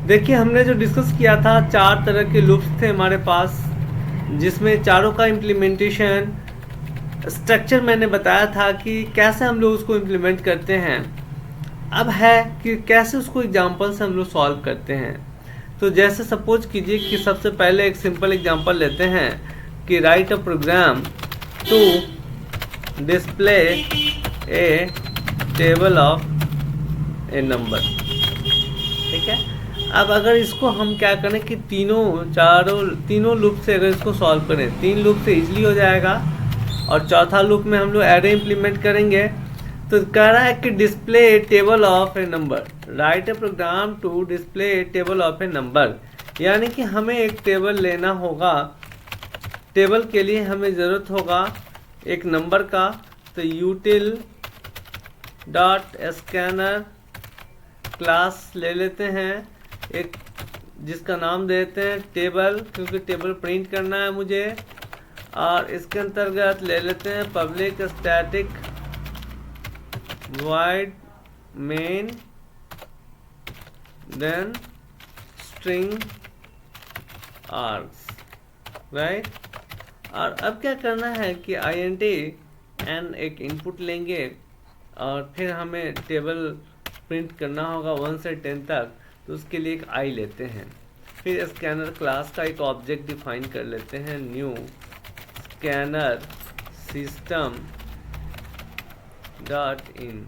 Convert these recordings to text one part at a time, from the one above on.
देखिए हमने जो डिस्कस किया था 4 तरह के लूप्स थे हमारे पास, जिसमें चारों का इम्प्लीमेंटेशन स्ट्रक्चर मैंने बताया था कि कैसे हम लोग उसको इम्प्लीमेंट करते हैं। अब है कि कैसे उसको एग्जाम्पल से हम लोग सॉल्व करते हैं। तो जैसे सपोज कीजिए कि सबसे पहले एक सिंपल एग्जांपल लेते हैं कि write a program to display a table of a number. ठीक है, अब अगर इसको हम क्या करें कि तीनों लूप से अगर इसको सॉल्व करें, 3 लूप से इजीली हो जाएगा। और चौथा लूप में हम लोग एरे इम्प्लीमेंट करेंगे। तो कह रहा है कि display a table of a number, write a program to display a table of a number. यानी कि हमें एक टेबल लेना होगा। टेबल के लिए हमें ज़रूरत होगा एक नंबर का। तो यूटिल डॉट स्कैनर क्लास ले लेते हैं एक, जिसका नाम देते हैं टेबल, क्योंकि टेबल प्रिंट करना है मुझे। और इसके अंतर्गत ले लेते हैं public static void main then string args, right. और अब क्या करना है कि int n एक इनपुट लेंगे और फिर हमें टेबल प्रिंट करना होगा 1 से 10 तक। तो उसके लिए एक i लेते हैं। फिर स्कैनर क्लास का एक ऑब्जेक्ट डिफाइन कर लेते हैं, new scanner system dot in.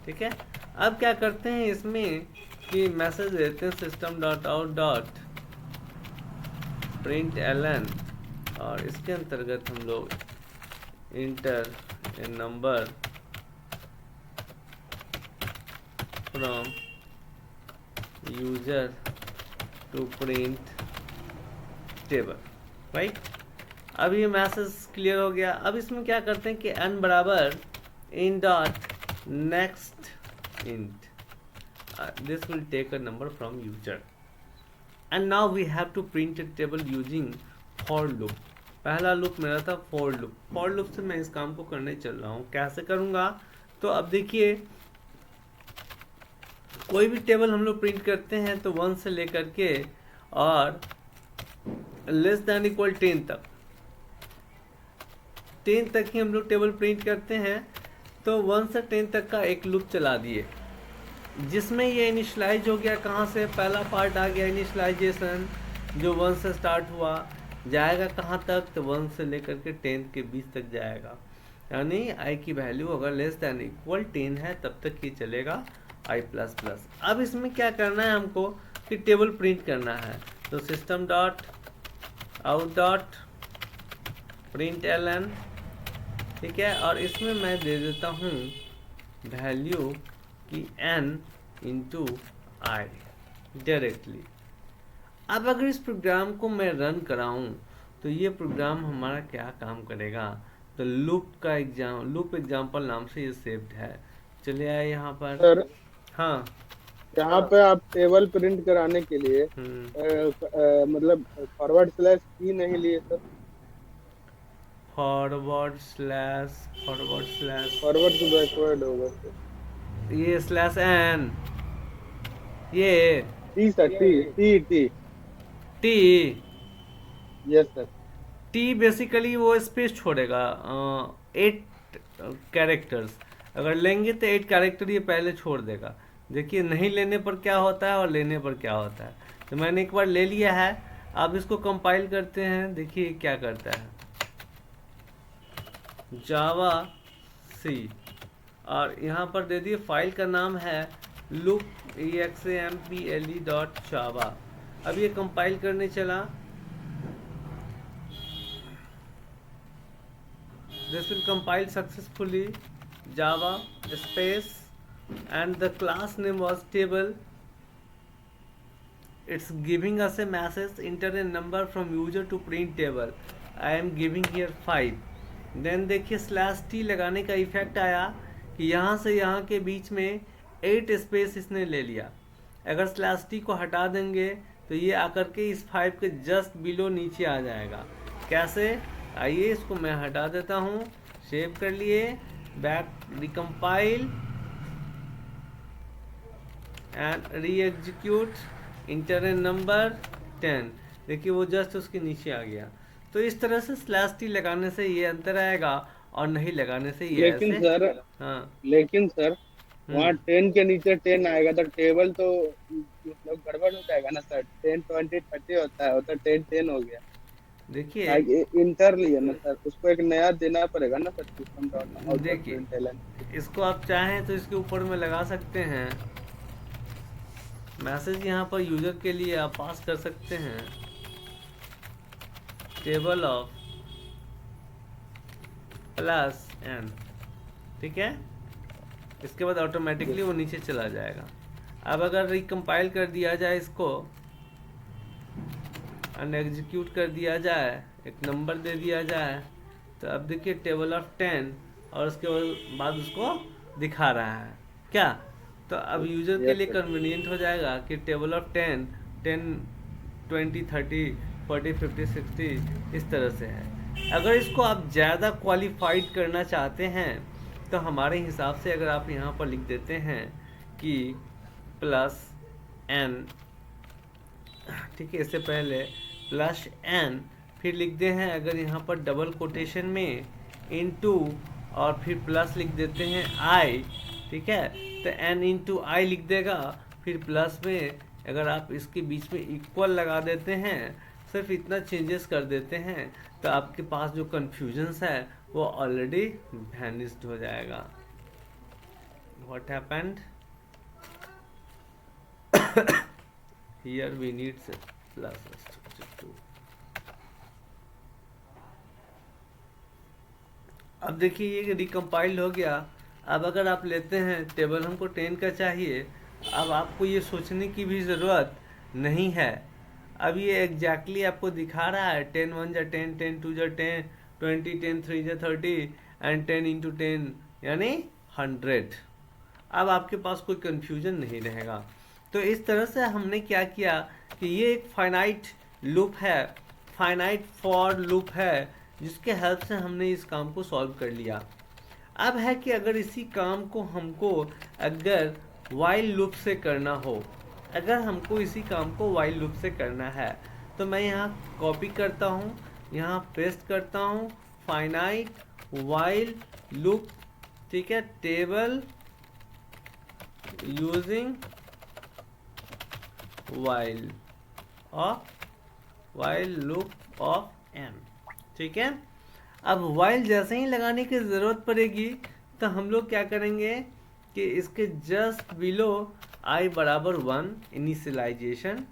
ठीक है, अब क्या करते हैं इसमें कि मैसेज देते हैं system dot out dot println. और इसके अंतर्गत हम लोग enter a number from user to print table, right. अब ये मैसेज क्लियर हो गया। अब इसमें क्या करते हैं कि n बराबर in dot next int, this will take a number from user, and now we have to print a table using for loop। पहला लूप मेरा था for loop। for loop से मैं इस काम को करने चल रहा हूँ। कैसे करूँगा, तो अब देखिए कोई भी टेबल हम लोग प्रिंट करते हैं तो 1 से लेकर के और लेस देन इक्वल 10 तक, 10 तक ही हम लोग टेबल प्रिंट करते हैं। तो 1 से 10 तक का एक लूप चला दिए, जिसमें ये इनिशलाइज हो गया। कहाँ से, पहला पार्ट आ गया इनिशलाइजेशन, जो 1 से स्टार्ट हुआ, जाएगा कहाँ तक, तो 1 से लेकर के 10 के बीच तक जाएगा। यानी i की वैल्यू अगर लेस दैन इक्वल 10 है तब तक ये चलेगा i प्लस प्लस। अब इसमें क्या करना है हमको कि टेबल प्रिंट करना है। तो system dot out dot println, ठीक है। और इसमें मैं दे देता हूँ वैल्यू की n इंटू आई डायरेक्टली। अब अगर इस प्रोग्राम को मैं रन कराऊँ तो ये प्रोग्राम हमारा क्या काम करेगा, तो लूप एग्जाम्पल नाम से ये सेव्ड है। चलिए आए यहाँ पर सर, हाँ, यहाँ पे आप टेबल प्रिंट कराने के लिए मतलब /p नहीं लिए sir, forward slash forward to backward होगा सर। ये स्लैश एन, ये T sir, T T T T yes sir. T basically वो स्पेस छोड़ेगा 8 कैरेक्टर्स। अगर लेंगे तो 8 कैरेक्टर ये पहले छोड़ देगा। देखिए नहीं लेने पर क्या होता है और लेने पर क्या होता है। तो मैंने एक बार ले लिया है। अब इसको कंपाइल करते हैं, देखिए क्या करता है, जावा सी, और यहाँ पर दे दिए फाइल का नाम है loop.example.java। अब ये कंपाइल करने चला। This will compile successfully, Java space, and the class name was table. It's giving us a message, enter a number from user to print table. I am giving here 5। Then देखिए slash T लगाने का effect आया कि यहाँ से यहाँ के बीच में 8 स्पेस इसने ले लिया। अगर स्लैश टी को हटा देंगे तो ये आकर के इस 5 के जस्ट बिलो नीचे आ जाएगा। कैसे, आइए इसको मैं हटा देता हूँ। सेव कर लिए, back recompile and re execute. Inter in number 10। देखिए वो जस्ट उसके नीचे आ गया। तो इस तरह से स्लैश टी लगाने से ये अंतर आएगा और नहीं लगाने से ये लेकिन ऐसे। सर हाँ। लेकिन सर वहाँ हम्म। 10 के नीचे 10 आएगा तो टेबल तो मतलब गड़बड़ हो जाएगा ना सर। 10 20 30 होता है, वो तो 10 10 हो गया। देखिए लाइक इंटर लिए ना सर, उसको एक नया देना पड़ेगा ना sir, system dot out dot देखिए प्रिंटलन। इसको आप चाहें तो इसके ऊपर में लगा सकते हैं मैसेज, यहाँ पर यूजर के लिए आप पास कर सकते हैं टेबल ऑफ प्लस एन। ठीक है, इसके बाद ऑटोमेटिकली वो नीचे चला जाएगा। अब अगर रिकम्पाइल कर दिया जाए इसको एंड एग्जीक्यूट कर दिया जाए, एक नंबर दे दिया जाए, तो अब देखिए टेबल ऑफ 10 और उसके बाद उसको दिखा रहा है क्या। तो अब यूजर के यस लिए सर। कन्वीनियंट हो जाएगा कि टेबल ऑफ 10 10 20 30 40 50 60 इस तरह से है। अगर इसको आप ज़्यादा क्वालिफाइड करना चाहते हैं तो हमारे हिसाब से अगर आप यहाँ पर लिख देते हैं कि प्लस एन, ठीक है, इससे पहले प्लस एन, फिर लिखते हैं अगर यहाँ पर डबल कोटेशन में इनटू और फिर प्लस लिख देते हैं आई। ठीक है, तो एन इंटू आई लिख देगा, फिर प्लस में अगर आप इसके बीच में इक्वल लगा देते हैं, सिर्फ इतना चेंजेस कर देते हैं, तो आपके पास जो कन्फ्यूजन्स है वो ऑलरेडी वैनिस्ड हो जाएगा। What happened here we need plus structure 2। अब देखिए ये रिकम्पाइल्ड हो गया। अब अगर आप लेते हैं टेबल हमको 10 का चाहिए, अब आपको ये सोचने की भी ज़रूरत नहीं है। अब ये एग्जैक्टली आपको दिखा रहा है 10 1 जा 10 10 2 जा 10 20 10 3 जा 30 एंड 10 इंटू 10 यानी 100। अब आपके पास कोई कन्फ्यूजन नहीं रहेगा। तो इस तरह से हमने क्या किया कि ये एक फाइनाइट लूप है, फाइनाइट फॉर लूप है, जिसके हेल्प से हमने इस काम को सॉल्व कर लिया। अब है कि अगर इसी काम को हमको अगर वाइल लूप से करना हो, अगर हमको इसी काम को वाइल लूप से करना है, तो मैं यहाँ कॉपी करता हूँ, यहाँ पेस्ट करता हूँ फाइनाइट वाइल लूप। ठीक है, table using while loop of M. ठीक है, अब while जैसे ही लगाने की ज़रूरत पड़ेगी तो हम लोग क्या करेंगे कि इसके जस्ट बिलो i बराबर 1 इनिशियलाइजेशन,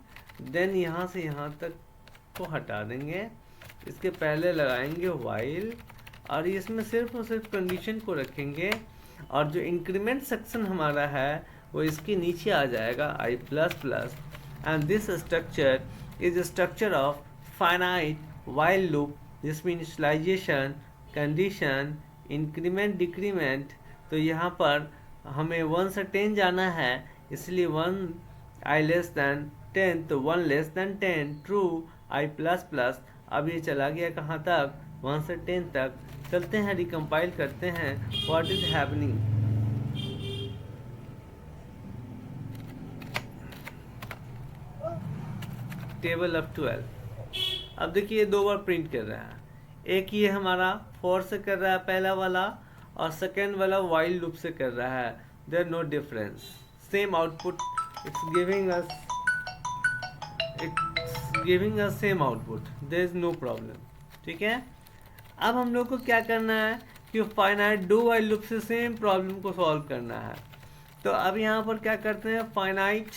देन यहाँ से यहाँ तक को हटा देंगे, इसके पहले लगाएंगे while और इसमें सिर्फ और सिर्फ कंडीशन को रखेंगे, और जो इंक्रीमेंट सेक्शन हमारा है वो इसके नीचे आ जाएगा i plus plus. And this structure is a structure of finite while loop जिसमें initialization, condition, increment, decrement। तो यहाँ पर हमें 1 से 10 जाना है, इसलिए 1 i लेस दैन 10, तो 1 less than 10 true i plus plus. अब ये चला गया कहाँ तक, 1 से 10 तक। चलते हैं रिकम्पाइल करते हैं what is happening. Table of 12। अब देखिए ये 2 बार प्रिंट कर रहा है, एक ये हमारा फॉर से कर रहा है पहला वाला, और सेकेंड वाला वाइल लूप से कर रहा है। There no difference, same output, it's giving us same output, there is no problem. ठीक है, अब हम लोग को क्या करना है कि फाइनाइट डू वाइल लूप से सेम प्रॉब्लम को सॉल्व करना है। तो अब यहाँ पर क्या करते हैं, फाइनाइट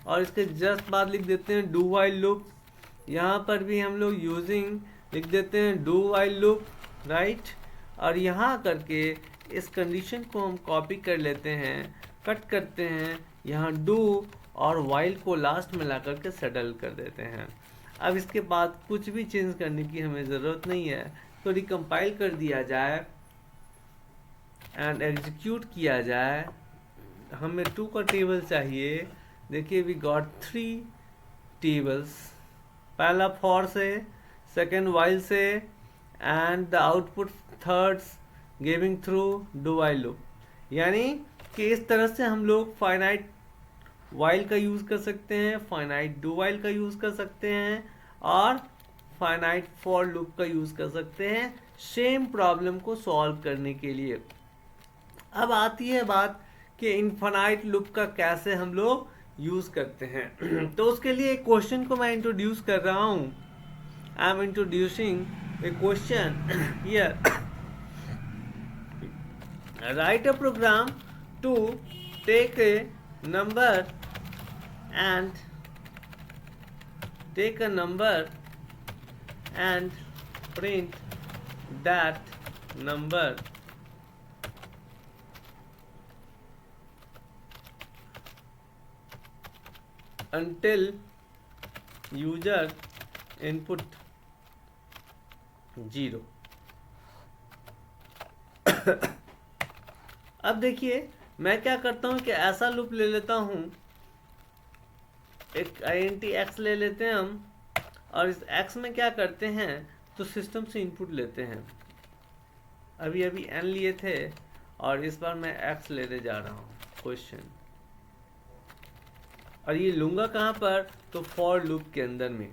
और इसके जस्ट बाद लिख देते हैं डू वाइल लूप। यहाँ पर भी हम लोग यूजिंग लिख देते हैं डू वाइल लूप, राइट। और यहाँ करके इस कंडीशन को हम कॉपी कर लेते हैं, कट करते हैं, यहाँ डू और वाइल को लास्ट में ला करके सेटल कर देते हैं। अब इसके बाद कुछ भी चेंज करने की हमें ज़रूरत नहीं है, तो रिकम्पाइल कर दिया जाए एंड एग्जीक्यूट किया जाए। हमें 2 का टेबल चाहिए। देखिए वी गॉट 3 टेबल्स, पहला फॉर से, सेकेंड वाइल से, and the output thirds giving through do while loop. यानी कि इस तरह से हम लोग फाइनाइट वाइल का यूज़ कर सकते हैं, फाइनाइट डू वाइल का यूज़ कर सकते हैं, और फाइनाइट फॉर लूप का यूज़ कर सकते हैं सेम प्रॉब्लम को सॉल्व करने के लिए। अब आती है बात कि इनफाइनाइट लूप का कैसे हम लोग यूज़ करते हैं। तो उसके लिए एक क्वेश्चन को मैं इंट्रोड्यूस कर रहा हूँ। I am introducing A question here. Write a program to take a number and print that number until user input 0। अब देखिए मैं क्या करता हूँ कि ऐसा लूप ले लेता हूँ, एक int x ले लेते हैं हम, और इस x में क्या करते हैं तो सिस्टम से इनपुट लेते हैं। अभी अभी n लिए थे और इस बार मैं x लेने जा रहा हूँ क्वेश्चन, और ये लूँगा कहाँ पर तो फॉर लूप के अंदर में।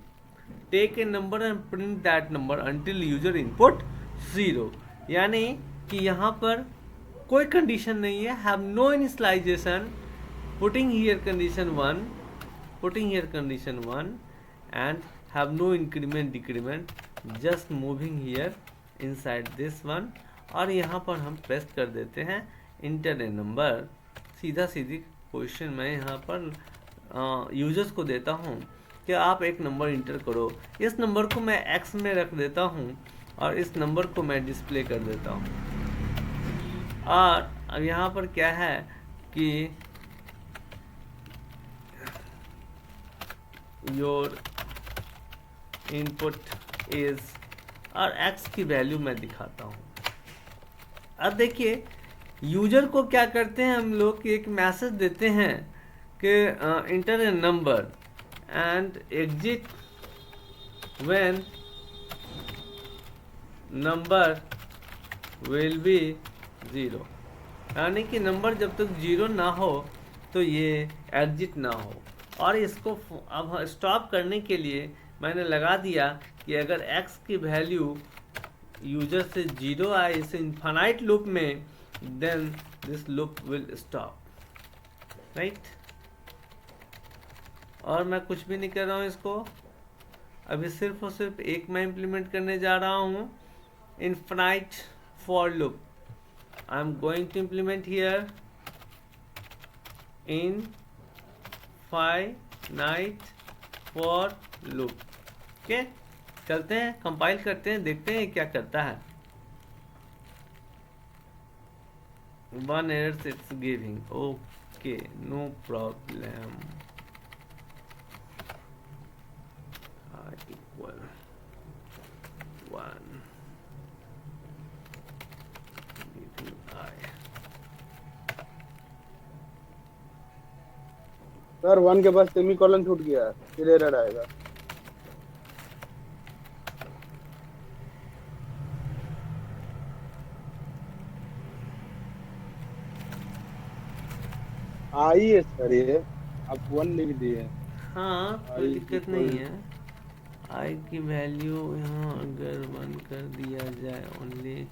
Take a number and print that number until user input 0, यानी कि यहाँ पर कोई कंडीशन नहीं है, have no initialization, putting here condition 1 and have no increment decrement, just moving here inside this one, और यहाँ पर हम प्रेस कर देते हैं इंटर ए नंबर। सीधा सीधी क्वेश्चन मैं यहाँ पर यूजर्स को देता हूँ कि आप एक नंबर इंटर करो। इस नंबर को मैं एक्स में रख देता हूँ और इस नंबर को मैं डिस्प्ले कर देता हूँ। और अब यहाँ पर क्या है कि योर इनपुट इज, और x की वैल्यू मैं दिखाता हूँ। अब देखिए यूजर को क्या करते हैं हम लोग कि एक मैसेज देते हैं कि inter a number and exit when number will be 0, यानी कि नंबर जब तक 0 ना हो तो ये एग्जिट ना हो। और इसको अब स्टॉप करने के लिए मैंने लगा दिया कि अगर x की वैल्यू यूजर से 0 आए इस इनफाइनाइट लूप में, then this loop will stop, right. और मैं कुछ भी नहीं कर रहा हूँ इसको, अभी सिर्फ और सिर्फ एक मैं इम्प्लीमेंट करने जा रहा हूँ, infinite for loop. I am going to implement here infinite for loop. Okay, चलते हैं कंपाइल करते हैं, देखते हैं क्या करता है। One error it's giving, okay no problem, equal 1 sir 1 के पास सेमीकोलन छूट गया है, फिर एरर आएगा। आई है सर, ये आप 1 लिख दिए। हाँ कोई दिक्कत नहीं है। आई की वैल्यू यहाँ अगर 1 कर दिया जाए ओनली,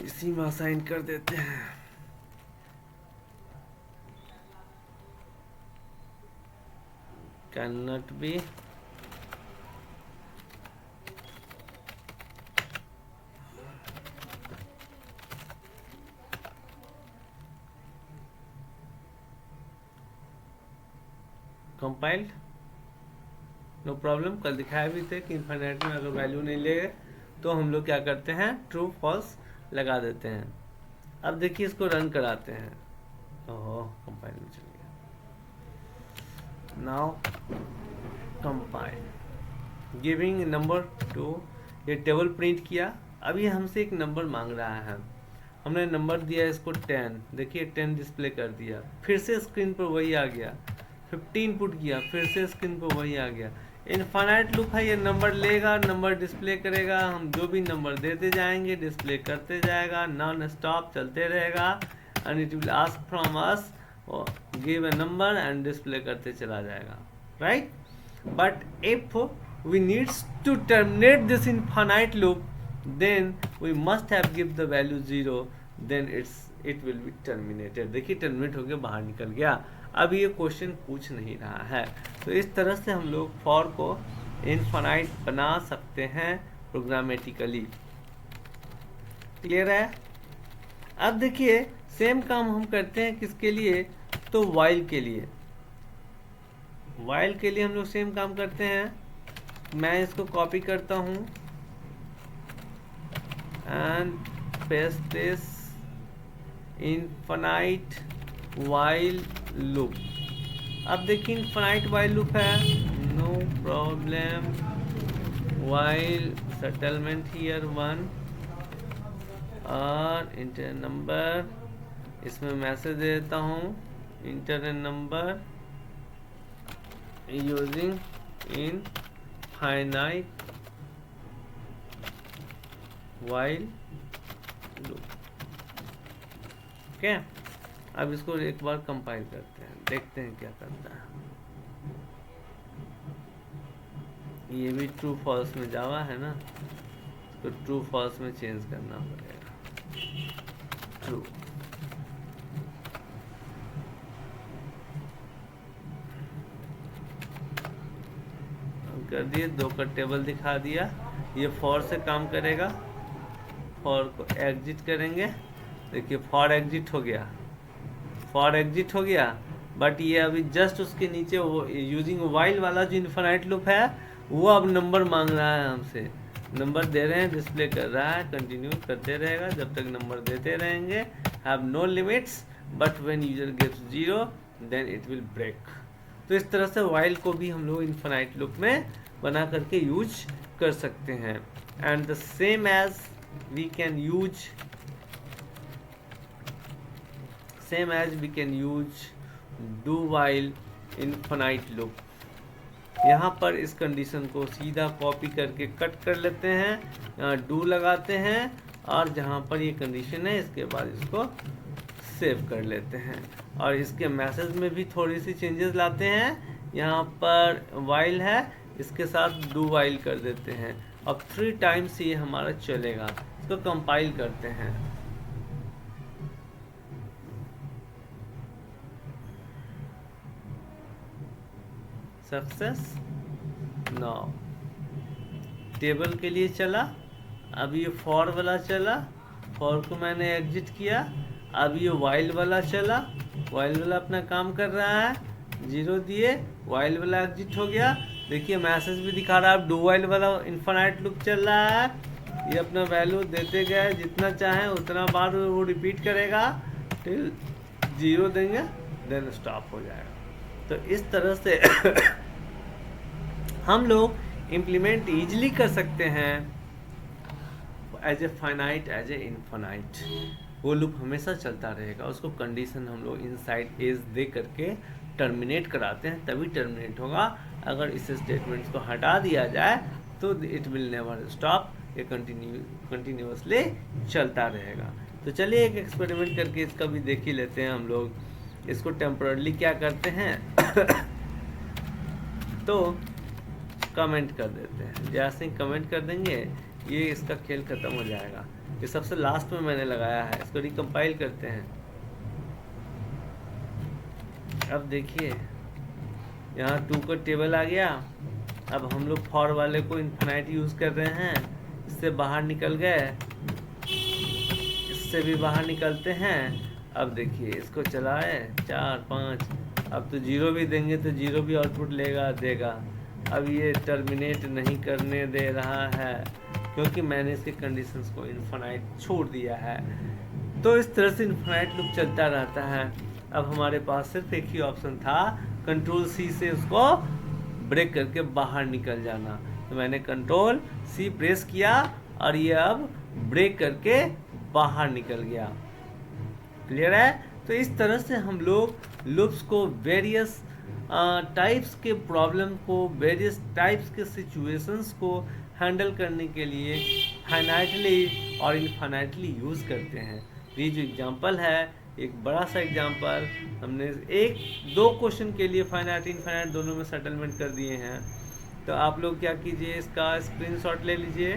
इसी में असाइन कर देते हैं। Can not be, compiled, no problem. कल दिखाया भी थे कि इनफाइनाइट में अगर वैल्यू नहीं ले तो हम लोग क्या करते हैं, ट्रू फॉल्स लगा देते हैं। अब देखिए इसको रन कराते हैं। ओहो कंपाइल में चल गया। Now compile, giving number two, ये टेबल प्रिंट किया। अब ये हमसे एक नंबर मांग रहा है, हमने नंबर दिया इसको 10, देखिए 10 डिस्प्ले कर दिया। फिर से स्क्रीन पर वही आ गया, 15 पुट किया, फिर से स्क्रीन पर वही आ गया। इनफाइनाइट लूप है, ये नंबर लेगा, नंबर डिस्प्ले करेगा, हम जो भी नंबर देते जाएंगे डिस्प्ले करते जाएगा, नॉन स्टॉप चलते रहेगा। And it will ask from us give a number and display करते चला जाएगा, right. But if we needs to terminate this infinite loop, then we must have give the value 0, then it will be terminated. देखिए terminate होकर बाहर निकल गया। अब ये क्वेश्चन पूछ नहीं रहा है। तो इस तरह से हम लोग फॉर को इनफाइनाइट बना सकते हैं प्रोग्रामेटिकली। क्लियर है? अब देखिए सेम काम हम करते हैं किसके लिए, तो वाइल के लिए। वाइल के लिए हम लोग सेम काम करते हैं। मैं इसको कॉपी करता हूँ and paste this infinite while loop. अब देखिए इनफाइनाइट वाइल लूप है, no problem, while settlement here 1 और इंटर नंबर, इसमें मैसेज दे देता हूँ enter number using infinite while loop. Okay, अब इसको एक बार कंपाइल करते हैं, देखते हैं क्या करता है। ये भी ट्रू फॉल्स में जावा है ना, तो ट्रू फॉल्स में चेंज करना पड़ेगा, ट्रू। कर दिए, 2 का टेबल दिखा दिया। ये फॉर से काम करेगा, फॉर को एग्जिट करेंगे। देखिए फॉर एग्जिट हो गया, फॉर एग्जिट हो गया। बट ये अभी जस्ट उसके नीचे वो यूजिंग वाइल वाला जो इनफाइनाइट लूप है वो अब नंबर मांग रहा है हमसे। नंबर दे रहे हैं, डिस्प्ले कर रहा है, कंटिन्यू करते रहेगा जब तक नंबर देते रहेंगे। Have no limits but when user gets 0 then it will break. तो इस तरह से वाइल को भी हम लोग इनफाइनाइट लूप में बना करके यूज कर सकते हैं। And the same as we can use do while infinite loop. यहाँ पर इस कंडीशन को सीधा कॉपी करके कट कर लेते हैं, यहाँ डू लगाते हैं और जहाँ पर ये कंडीशन है इसके बाद इसको सेव कर लेते हैं। और इसके मैसेज में भी थोड़ी सी चेंजेस लाते हैं। यहाँ पर वाइल है, इसके साथ डू वाइल कर देते हैं। अब 3 टाइम्स ये हमारा चलेगा। इसको कंपाइल करते हैं। सक्सेस। नाउ टेबल के लिए चला, अब ये फॉर वाला चला, फॉर को मैंने एग्जिट किया। अब ये वाइल वाला चला, वाइल वाला अपना काम कर रहा है, 0 दिए, वाइल वाला एग्जिट हो गया। देखिए मैसेज भी दिखा रहा है, डू वाइल वाला इनफाइनाइट लूप चल रहा है। ये अपना वैल्यू देते गए, जितना चाहें उतना बार वो रिपीट करेगा टिल 0 देंगे, देन स्टॉप हो जाएगा। तो इस तरह से हम लोग इम्प्लीमेंट ईजिली कर सकते हैं as a finite, as a infinite. वो लूप हमेशा चलता रहेगा, उसको कंडीशन हम लोग इनसाइड एज दे करके टर्मिनेट कराते हैं, तभी टर्मिनेट होगा। अगर इस स्टेटमेंट्स को हटा दिया जाए तो इट विल नेवर स्टॉप, ये कंटिन्यूअसली चलता रहेगा। तो चलिए एक एक्सपेरिमेंट करके इसका भी देख ही लेते हैं हम लोग। इसको टेम्पररी क्या करते हैं तो कमेंट कर देते हैं। जैसे ही कमेंट कर देंगे ये इसका खेल खत्म हो जाएगा। ये सबसे लास्ट में मैंने लगाया है, इसको रिकम्पाइल करते हैं। अब देखिए यहाँ 2 का टेबल आ गया। अब हम लोग फॉर वाले को इनफाइनाइट यूज कर रहे हैं, इससे बाहर निकल गए, इससे भी बाहर निकलते हैं। अब देखिए इसको चलाए 4 5, अब तो 0 भी देंगे तो 0 भी आउटपुट देगा। अब ये टर्मिनेट नहीं करने दे रहा है क्योंकि मैंने इसके कंडीशंस को इनफाइनाइट छोड़ दिया है। तो इस तरह से इनफाइनाइट लूप चलता रहता है। अब हमारे पास सिर्फ एक ही ऑप्शन था, कंट्रोल C से उसको ब्रेक करके बाहर निकल जाना। तो मैंने कंट्रोल C प्रेस किया और ये अब ब्रेक करके बाहर निकल गया। क्लियर है? तो इस तरह से हम लोग लूप्स को वेरियस टाइप्स के प्रॉब्लम को, वेरियस टाइप्स के सिचुएशंस को हैंडल करने के लिए फाइनाइटली और इनफाइनाइटली यूज़ करते हैं। ये जो एग्जांपल है एक बड़ा सा एग्जाम्पल हमने एक दो क्वेश्चन के लिए फाइनाइट इनफाइनाइट दोनों में सेटलमेंट कर दिए हैं। तो आप लोग क्या कीजिए, इसका स्क्रीनशॉट ले लीजिए